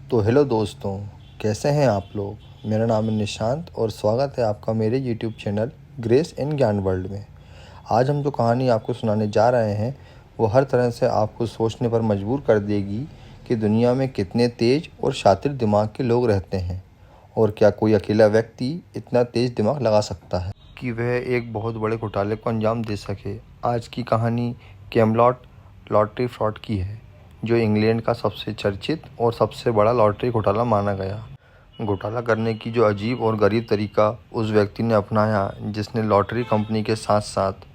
तो हेलो दोस्तों, कैसे हैं आप लोग। मेरा नाम है निशांत और स्वागत है आपका मेरे यूट्यूब चैनल ग्रेस इन ज्ञान वर्ल्ड में। आज हम जो कहानी आपको सुनाने जा रहे हैं वो हर तरह से आपको सोचने पर मजबूर कर देगी कि दुनिया में कितने तेज और शातिर दिमाग के लोग रहते हैं और क्या कोई अकेला व्यक्ति इतना तेज दिमाग लगा सकता है कि वह एक बहुत बड़े घोटाले को अंजाम दे सके। आज की कहानी कैमलॉट लॉटरी फ्रॉड की है, जो इंग्लैंड का सबसे चर्चित और सबसे बड़ा लॉटरी घोटाला माना गया। घोटाला करने की जो अजीब और गरीब तरीका उस व्यक्ति ने अपनाया जिसने लॉटरी कंपनी के साथ साथ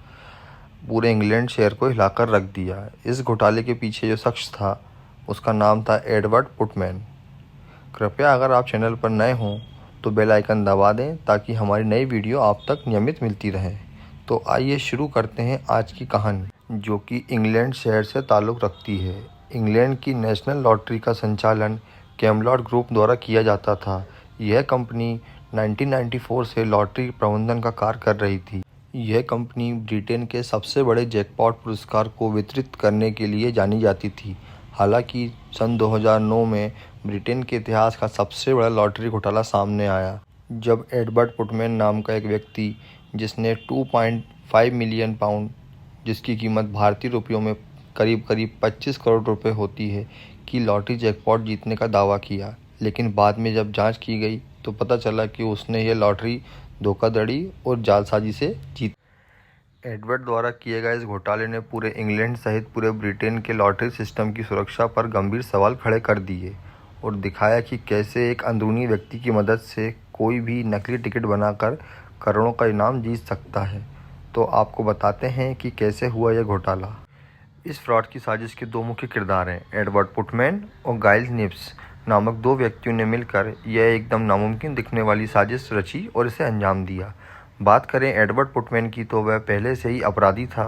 पूरे इंग्लैंड शहर को हिलाकर रख दिया। इस घोटाले के पीछे जो शख्स था उसका नाम था एडवर्ड पुटमैन। कृपया अगर आप चैनल पर नए हों तो बेल आइकन दबा दें ताकि हमारी नई वीडियो आप तक नियमित मिलती रहे। तो आइए शुरू करते हैं आज की कहानी, जो कि इंग्लैंड शहर से ताल्लुक़ रखती है। इंग्लैंड की नेशनल लॉटरी का संचालन कैमलॉट ग्रुप द्वारा किया जाता था। यह कंपनी 1994 से लॉटरी प्रबंधन का कार्य कर रही थी। यह कंपनी ब्रिटेन के सबसे बड़े जैकपॉट पुरस्कार को वितरित करने के लिए जानी जाती थी। हालांकि सन 2009 में ब्रिटेन के इतिहास का सबसे बड़ा लॉटरी घोटाला सामने आया, जब एडवर्ड पुटमैन नाम का एक व्यक्ति, जिसने 2.5 मिलियन पाउंड, जिसकी कीमत भारतीय रुपयों में करीब 25 करोड़ रुपए होती है, की लॉटरी जैकपॉट जीतने का दावा किया। लेकिन बाद में जब जांच की गई तो पता चला कि उसने यह लॉटरी धोखाधड़ी और जालसाजी से जीती। एडवर्ड द्वारा किए गए इस घोटाले ने पूरे इंग्लैंड सहित पूरे ब्रिटेन के लॉटरी सिस्टम की सुरक्षा पर गंभीर सवाल खड़े कर दिए और दिखाया कि कैसे एक अंदरूनी व्यक्ति की मदद से कोई भी नकली टिकट बनाकर करोड़ों का इनाम जीत सकता है। तो आपको बताते हैं कि कैसे हुआ यह घोटाला। इस फ्रॉड की साजिश के दो मुख्य किरदार हैं, एडवर्ड पुटमैन और गाइल निब्स नामक दो व्यक्तियों ने मिलकर यह एकदम नामुमकिन दिखने वाली साजिश रची और इसे अंजाम दिया। बात करें एडवर्ड पुटमैन की तो वह पहले से ही अपराधी था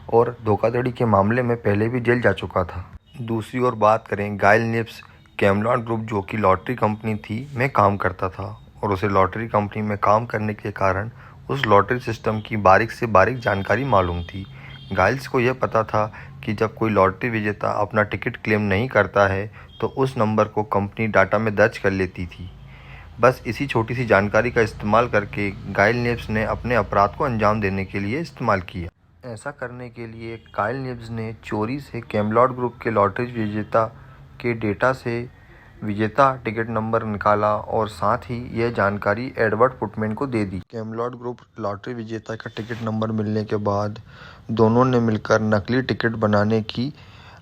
और धोखाधड़ी के मामले में पहले भी जेल जा चुका था। दूसरी ओर बात करें गाइल निब्स, कैमलॉट ग्रुप जो कि लॉटरी कंपनी थी में काम करता था और उसे लॉटरी कंपनी में काम करने के कारण उस लॉटरी सिस्टम की बारीक से बारीक जानकारी मालूम थी। गाइल्स को यह पता था कि जब कोई लॉटरी विजेता अपना टिकट क्लेम नहीं करता है तो उस नंबर को कंपनी डाटा में दर्ज कर लेती थी। बस इसी छोटी सी जानकारी का इस्तेमाल करके गाइल निब्स ने अपने अपराध को अंजाम देने के लिए इस्तेमाल किया। ऐसा करने के लिए गाइल निब्स ने चोरी से कैमलॉट ग्रुप के लॉटरी विजेता के डेटा से विजेता टिकट नंबर निकाला और साथ ही यह जानकारी एडवर्ड पुटमैन को दे दी। कैमलॉट ग्रुप लॉटरी विजेता का टिकट नंबर मिलने के बाद दोनों ने मिलकर नकली टिकट बनाने की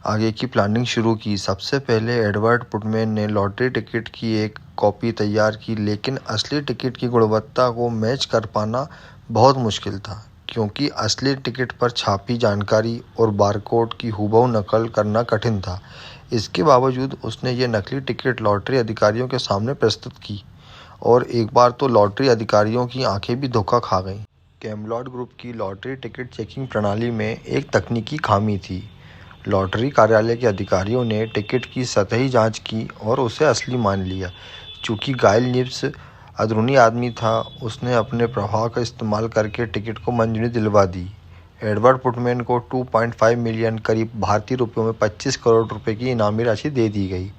आगे की प्लानिंग शुरू की। सबसे पहले एडवर्ड पुटमैन ने लॉटरी टिकट की एक कॉपी तैयार की, लेकिन असली टिकट की गुणवत्ता को मैच कर पाना बहुत मुश्किल था, क्योंकि असली टिकट पर छापी जानकारी और बारकोड की हूबहू नकल करना कठिन था। इसके बावजूद उसने ये नकली टिकट लॉटरी अधिकारियों के सामने प्रस्तुत की और एक बार तो लॉटरी अधिकारियों की आंखें भी धोखा खा गईं। कैमलॉट ग्रुप की लॉटरी टिकट चेकिंग प्रणाली में एक तकनीकी खामी थी। लॉटरी कार्यालय के अधिकारियों ने टिकट की सतही जांच की और उसे असली मान लिया। चूँकि गाइल निब्स अंदरूनी आदमी था, उसने अपने प्रभाव का इस्तेमाल करके टिकट को मंजूरी दिलवा दी। एडवर्ड पुटमैन को 2.5 मिलियन करीब भारतीय रुपयों में 25 करोड़ रुपए की इनामी राशि दे दी गई।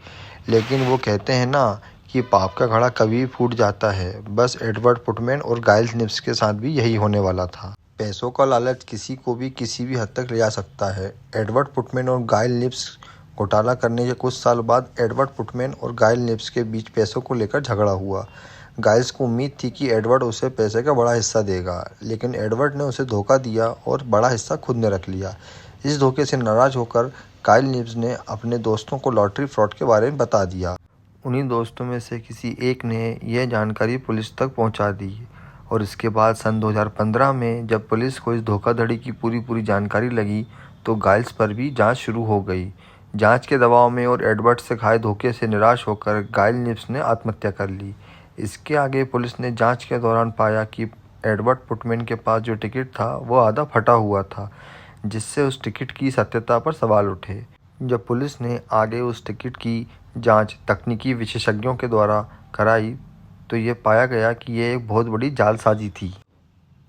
लेकिन वो कहते हैं ना कि पाप का घड़ा कभी भी फूट जाता है। बस एडवर्ड पुटमैन और गाइल निब्स के साथ भी यही होने वाला था। पैसों का लालच किसी को भी किसी भी हद तक ले जा सकता है। एडवर्ड पुटमैन और गाइल निब्स घोटाला करने के कुछ साल बाद एडवर्ड पुटमैन और गाइल निब्स के बीच पैसों को लेकर झगड़ा हुआ। गाइल्स को उम्मीद थी कि एडवर्ड उसे पैसे का बड़ा हिस्सा देगा, लेकिन एडवर्ड ने उसे धोखा दिया और बड़ा हिस्सा खुद ने रख लिया। इस धोखे से नाराज होकर गाइल निब्स ने अपने दोस्तों को लॉटरी फ्रॉड के बारे में बता दिया। उन्हीं दोस्तों में से किसी एक ने यह जानकारी पुलिस तक पहुंचा दी और इसके बाद सन 2015 में जब पुलिस को इस धोखाधड़ी की पूरी जानकारी लगी तो गाइल्स पर भी जांच शुरू हो गई। जांच के दबाव में और एडवर्ड से खाए धोखे से निराश होकर गाइल निब्स ने आत्महत्या कर ली। इसके आगे पुलिस ने जांच के दौरान पाया कि एडवर्ड पुटमैन के पास जो टिकट था वो आधा फटा हुआ था, जिससे उस टिकट की सत्यता पर सवाल उठे। जब पुलिस ने आगे उस टिकट की जांच तकनीकी विशेषज्ञों के द्वारा कराई तो ये पाया गया कि ये एक बहुत बड़ी जालसाजी थी।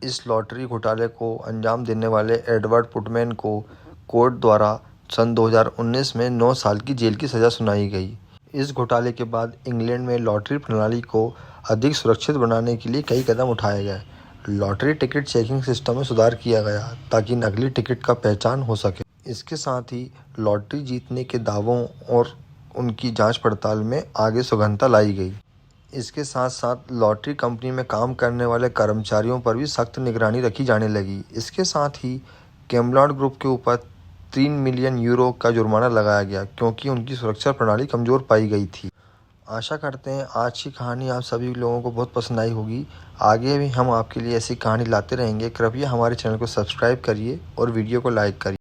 इस लॉटरी घोटाले को अंजाम देने वाले एडवर्ड पुटमैन को कोर्ट द्वारा सन 2019 में 9 साल की जेल की सज़ा सुनाई गई। इस घोटाले के बाद इंग्लैंड में लॉटरी प्रणाली को अधिक सुरक्षित बनाने के लिए कई कदम उठाए गए। लॉटरी टिकट चेकिंग सिस्टम में सुधार किया गया ताकि नकली टिकट का पहचान हो सके। इसके साथ ही लॉटरी जीतने के दावों और उनकी जांच पड़ताल में आगे सुगमता लाई गई। इसके साथ साथ लॉटरी कंपनी में काम करने वाले कर्मचारियों पर भी सख्त निगरानी रखी जाने लगी। इसके साथ ही कैमलॉट ग्रुप के ऊपर 3 मिलियन यूरो का जुर्माना लगाया गया क्योंकि उनकी सुरक्षा प्रणाली कमज़ोर पाई गई थी। आशा करते हैं आज की कहानी आप सभी लोगों को बहुत पसंद आई होगी। आगे भी हम आपके लिए ऐसी कहानी लाते रहेंगे। कृपया हमारे चैनल को सब्सक्राइब करिए और वीडियो को लाइक करिए।